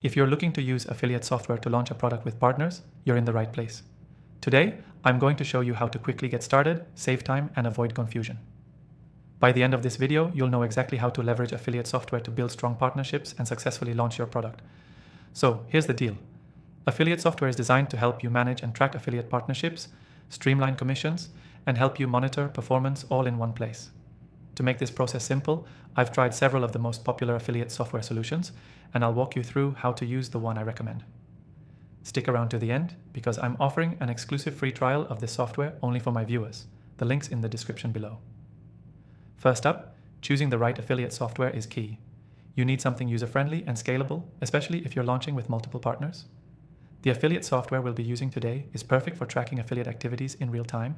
If you're looking to use affiliate software to launch a product with partners, you're in the right place. Today, I'm going to show you how to quickly get started, save time, and avoid confusion. By the end of this video, you'll know exactly how to leverage affiliate software to build strong partnerships and successfully launch your product. So here's the deal. Affiliate software is designed to help you manage and track affiliate partnerships, streamline commissions, and help you monitor performance all in one place. To make this process simple, I've tried several of the most popular affiliate software solutions, and I'll walk you through how to use the one I recommend. Stick around to the end because I'm offering an exclusive free trial of this software only for my viewers. The link's in the description below. First up, choosing the right affiliate software is key. You need something user-friendly and scalable, especially if you're launching with multiple partners. The affiliate software we'll be using today is perfect for tracking affiliate activities in real time,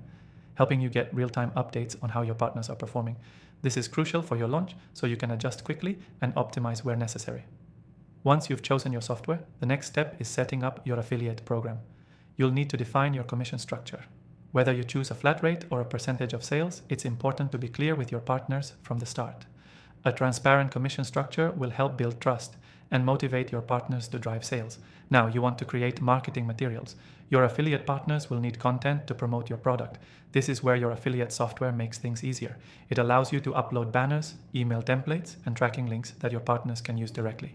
helping you get real-time updates on how your partners are performing. This is crucial for your launch so you can adjust quickly and optimize where necessary. Once you've chosen your software, the next step is setting up your affiliate program. You'll need to define your commission structure. Whether you choose a flat rate or a percentage of sales, it's important to be clear with your partners from the start. A transparent commission structure will help build trust and motivate your partners to drive sales. Now, you want to create marketing materials. Your affiliate partners will need content to promote your product. This is where your affiliate software makes things easier. It allows you to upload banners, email templates, and tracking links that your partners can use directly.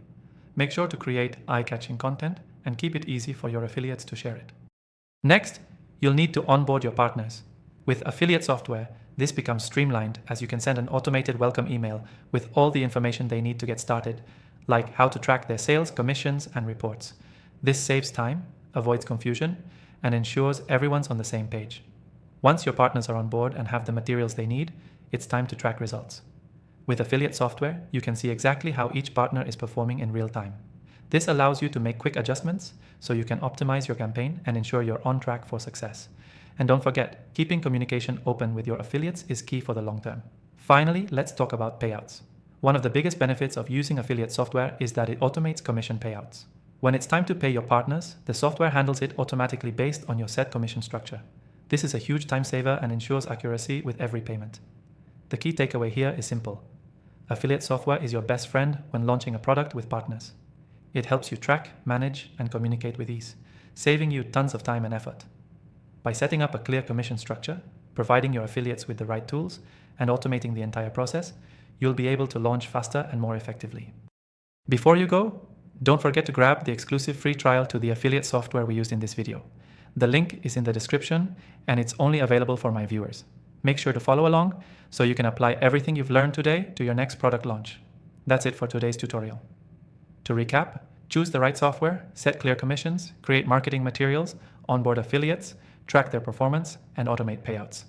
Make sure to create eye-catching content and keep it easy for your affiliates to share it. Next, you'll need to onboard your partners. With affiliate software, this becomes streamlined as you can send an automated welcome email with all the information they need to get started, like how to track their sales, commissions, and reports. This saves time, avoids confusion, and ensures everyone's on the same page. Once your partners are on board and have the materials they need, it's time to track results. With affiliate software, you can see exactly how each partner is performing in real time. This allows you to make quick adjustments so you can optimize your campaign and ensure you're on track for success. And don't forget, keeping communication open with your affiliates is key for the long term. Finally, let's talk about payouts. One of the biggest benefits of using affiliate software is that it automates commission payouts. When it's time to pay your partners, the software handles it automatically based on your set commission structure. This is a huge time saver and ensures accuracy with every payment. The key takeaway here is simple. Affiliate software is your best friend when launching a product with partners. It helps you track, manage, and communicate with ease, saving you tons of time and effort. By setting up a clear commission structure, providing your affiliates with the right tools, and automating the entire process, you'll be able to launch faster and more effectively. Before you go, don't forget to grab the exclusive free trial to the affiliate software we used in this video. The link is in the description, and it's only available for my viewers. Make sure to follow along so you can apply everything you've learned today to your next product launch. That's it for today's tutorial. To recap, choose the right software, set clear commissions, create marketing materials, onboard affiliates, track their performance, and automate payouts.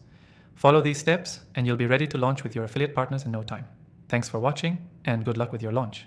Follow these steps and you'll be ready to launch with your affiliate partners in no time. Thanks for watching and good luck with your launch.